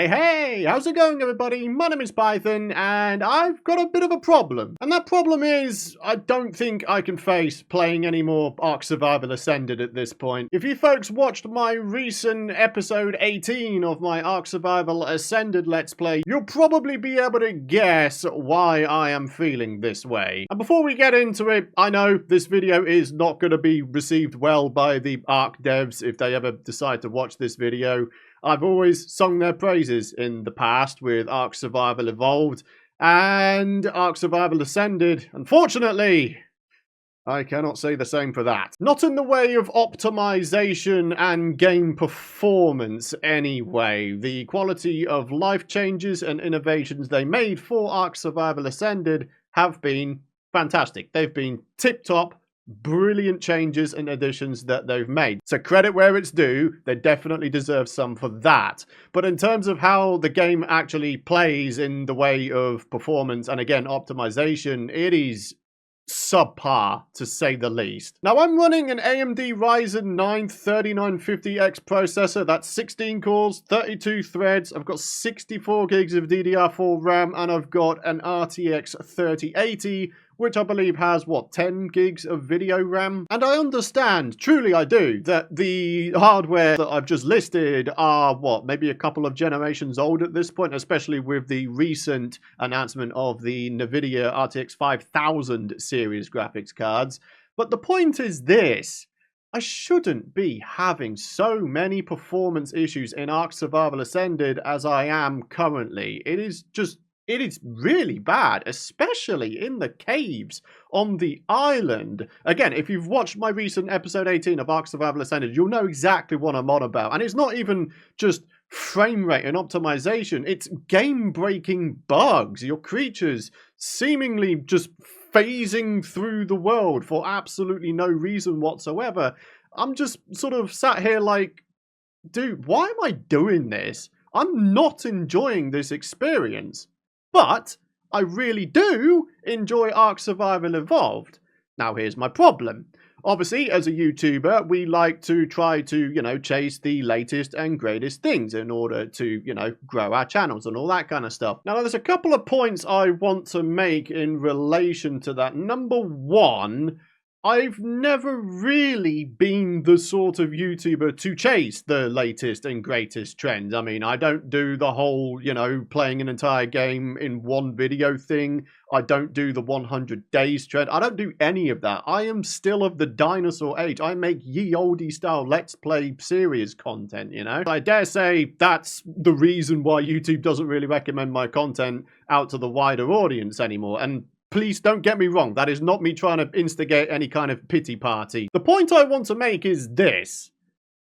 Hey, how's it going everybody? My name is Python and I've got a bit of a problem. And that problem is, I don't think I can face playing any more ARK Survival Ascended at this point. If you folks watched my recent episode 18 of my ARK Survival Ascended Let's Play, you'll probably be able to guess why I am feeling this way. And before we get into it, I know this video is not going to be received well by the ARK devs if they ever decide to watch this video. I've always sung their praises in the past with ARK Survival Evolved and ARK Survival Ascended. Unfortunately, I cannot say the same for that. Not in the way of optimization and game performance anyway. The quality of life changes and innovations they made for ARK Survival Ascended have been fantastic. They've been tip-top, brilliant changes and additions that they've made. So credit where it's due, they definitely deserve some for that. But in terms of how the game actually plays in the way of performance and again optimization, it is subpar to say the least. Now I'm running an AMD Ryzen 9 3950X processor. That's 16 cores, 32 threads. I've got 64 gigs of DDR4 RAM and I've got an RTX 3080 which I believe has, what, 10 gigs of video RAM? And I understand, truly I do, that the hardware that I've just listed are, what, maybe a couple of generations old at this point, especially with the recent announcement of the NVIDIA RTX 5000 series graphics cards. But the point is this: I shouldn't be having so many performance issues in ARK Survival Ascended as I am currently. It is really bad, especially in the caves on the island. Again, if you've watched my recent episode 18 of ARK Survival Ascended, you'll know exactly what I'm on about. And it's not even just frame rate and optimization, it's game-breaking bugs. Your creatures seemingly just phasing through the world for absolutely no reason whatsoever. I'm just sort of sat here like, dude, why am I doing this? I'm not enjoying this experience. But I really do enjoy ARK Survival Evolved. Now here's my problem. Obviously, as a YouTuber, we like to try to, chase the latest and greatest things in order to, grow our channels and all that kind of stuff. Now, there's a couple of points I want to make in relation to that. Number one, I've never really been the sort of YouTuber to chase the latest and greatest trends. I mean, I don't do the whole, playing an entire game in one video thing. I don't do the 100 days trend. I don't do any of that. I am still of the dinosaur age. I make ye olde style Let's Play series content, I dare say that's the reason why YouTube doesn't really recommend my content out to the wider audience anymore. And please don't get me wrong, that is not me trying to instigate any kind of pity party. The point I want to make is this: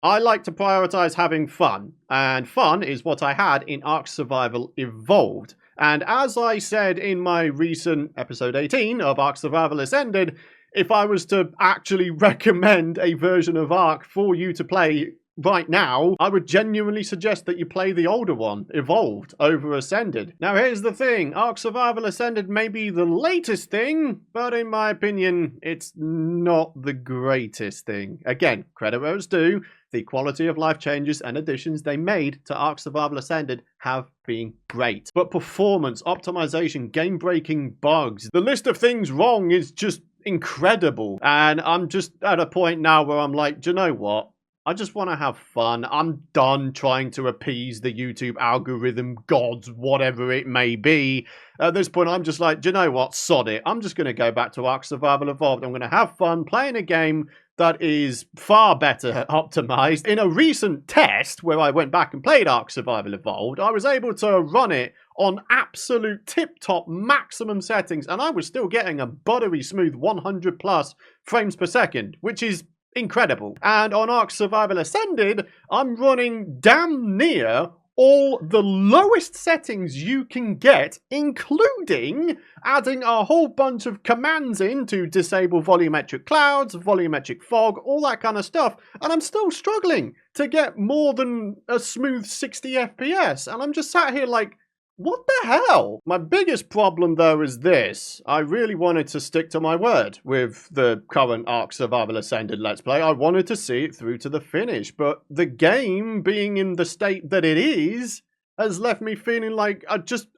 I like to prioritize having fun, and fun is what I had in ARK Survival Evolved. And as I said in my recent episode 18 of ARK Survival Ascended, if I was to actually recommend a version of ARK for you to play right now, I would genuinely suggest that you play the older one, Evolved, over Ascended. Now here's the thing, ARK Survival Ascended may be the latest thing, but in my opinion, it's not the greatest thing. Again, credit where it's due, the quality of life changes and additions they made to ARK Survival Ascended have been great. But performance, optimization, game-breaking bugs, the list of things wrong is just incredible. And I'm just at a point now where I'm like, do you know what? I just want to have fun. I'm done trying to appease the YouTube algorithm gods, whatever it may be. At this point, I'm just like, do you know what? Sod it. I'm just going to go back to ARK Survival Evolved. I'm going to have fun playing a game that is far better optimized. In a recent test where I went back and played ARK Survival Evolved, I was able to run it on absolute tip-top maximum settings, and I was still getting a buttery smooth 100 plus frames per second, which is incredible. And on ARK Survival Ascended, I'm running damn near all the lowest settings you can get, including adding a whole bunch of commands in to disable volumetric clouds, volumetric fog, all that kind of stuff, and I'm still struggling to get more than a smooth 60 FPS, and I'm just sat here like, what the hell? My biggest problem, though, is this. I really wanted to stick to my word with the current ARK Survival Ascended Let's Play. I wanted to see it through to the finish, but the game being in the state that it is, has left me feeling like I just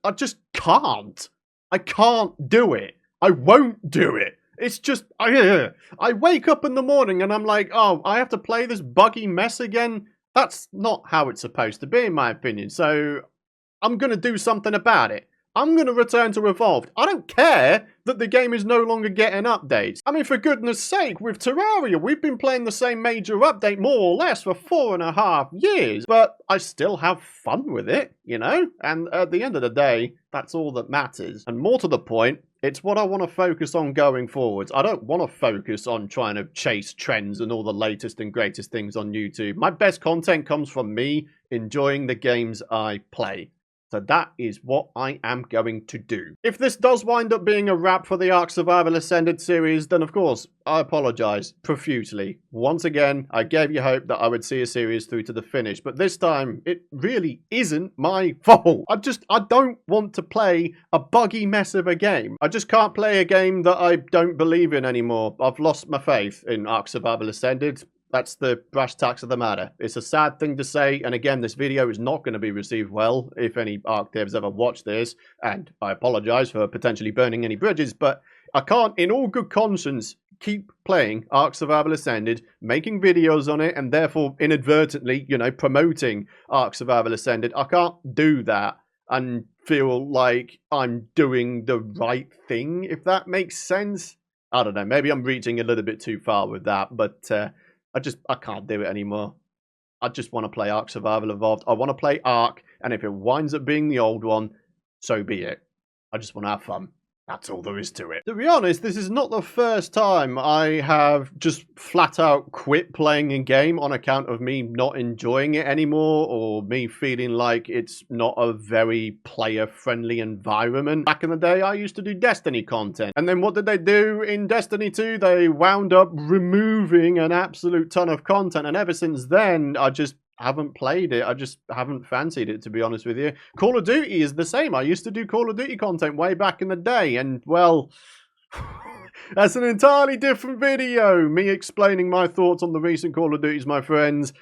can't. I can't do it. I won't do it. It's just, I wake up in the morning and I'm like, oh, I have to play this buggy mess again? That's not how it's supposed to be, in my opinion. So I'm going to do something about it. I'm going to return to Evolved. I don't care that the game is no longer getting updates. I mean, for goodness sake, with Terraria, we've been playing the same major update more or less for 4.5 years, but I still have fun with it, you know? And at the end of the day, that's all that matters. And more to the point, it's what I want to focus on going forwards. I don't want to focus on trying to chase trends and all the latest and greatest things on YouTube. My best content comes from me enjoying the games I play. So that is what I am going to do. If this does wind up being a wrap for the ARK Survival Ascended series, then of course, I apologise profusely. Once again, I gave you hope that I would see a series through to the finish, but this time, it really isn't my fault. I don't want to play a buggy mess of a game. I just can't play a game that I don't believe in anymore. I've lost my faith in ARK Survival Ascended. That's the brass tacks of the matter. It's a sad thing to say, and again, this video is not going to be received well if any ARK devs ever watch this, and I apologise for potentially burning any bridges, but I can't, in all good conscience, keep playing ARK Survival Ascended, making videos on it, and therefore inadvertently, you know, promoting ARK Survival Ascended. I can't do that and feel like I'm doing the right thing, if that makes sense. I don't know, maybe I'm reaching a little bit too far with that, but I can't do it anymore. I just want to play ARK Survival Evolved. I want to play ARK, and if it winds up being the old one, so be it. I just want to have fun. That's all there is to it. To be honest, this is not the first time I have just flat out quit playing a game on account of me not enjoying it anymore, or me feeling like it's not a very player-friendly environment. Back in the day, I used to do Destiny content. And then what did they do in Destiny 2? They wound up removing an absolute ton of content. And ever since then, I just haven't played it. I just haven't fancied it, to be honest with you. Call of Duty is the same. I used to do Call of Duty content way back in the day, and well, that's an entirely different video. Me explaining my thoughts on the recent Call of Duties, my friends.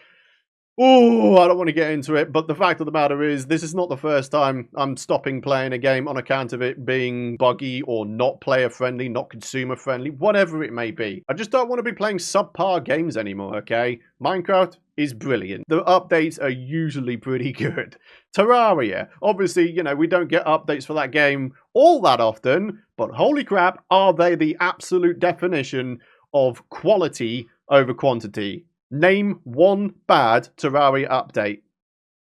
Oh, I don't want to get into it, but the fact of the matter is, this is not the first time I'm stopping playing a game on account of it being buggy or not player-friendly, not consumer-friendly, whatever it may be. I just don't want to be playing subpar games anymore, okay? Minecraft is brilliant. The updates are usually pretty good. Terraria, obviously, you know, we don't get updates for that game all that often, but holy crap, are they the absolute definition of quality over quantity. Name one bad Terraria update.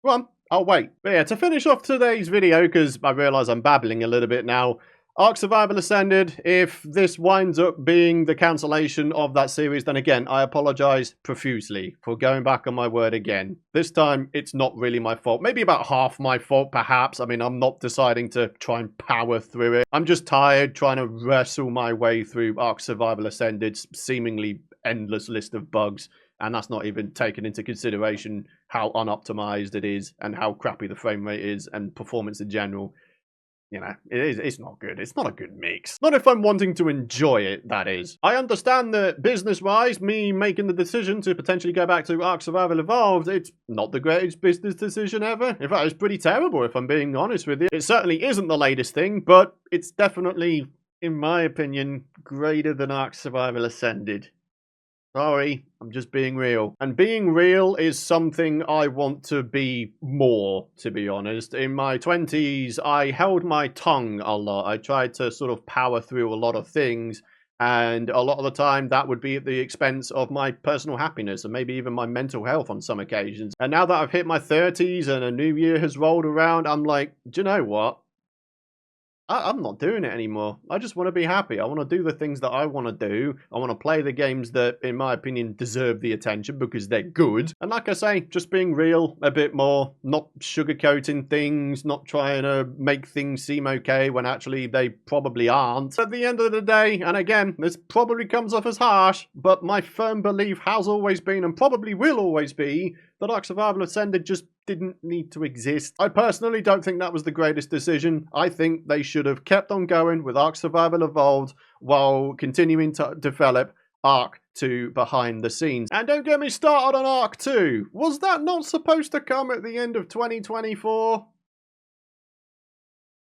Go on, I'll wait. But yeah, to finish off today's video, because I realise I'm babbling a little bit now, ARK Survival Ascended, if this winds up being the cancellation of that series, then again, I apologise profusely for going back on my word again. This time, it's not really my fault. Maybe about half my fault, perhaps. I mean, I'm not deciding to try and power through it. I'm just tired trying to wrestle my way through ARK Survival Ascended's seemingly endless list of bugs. And that's not even taken into consideration how unoptimized it is and how crappy the frame rate is and performance in general. You know, it's not good. It's not a good mix. Not if I'm wanting to enjoy it, that is. I understand that business-wise, me making the decision to potentially go back to ARK Survival Evolved, it's not the greatest business decision ever. In fact, it's pretty terrible if I'm being honest with you. It certainly isn't the latest thing, but it's definitely, in my opinion, greater than ARK Survival Ascended. Sorry, I'm just being real. And being real is something I want to be more, to be honest. In my 20s, I held my tongue a lot. I tried to sort of power through a lot of things, and a lot of the time that would be at the expense of my personal happiness and maybe even my mental health on some occasions. And now that I've hit my 30s and a new year has rolled around, I'm like, do you know what? I'm not doing it anymore. I just want to be happy. I want to do the things that I want to do. I want to play the games that, in my opinion, deserve the attention because they're good. And like I say, just being real a bit more, not sugarcoating things, not trying to make things seem okay when actually they probably aren't. At the end of the day, and again, this probably comes off as harsh, but my firm belief has always been and probably will always be that ARK Survival Ascended just didn't need to exist. I personally don't think that was the greatest decision. I think they should have kept on going with ARK Survival Evolved while continuing to develop ARK 2 behind the scenes. And don't get me started on ARK 2. Was that not supposed to come at the end of 2024?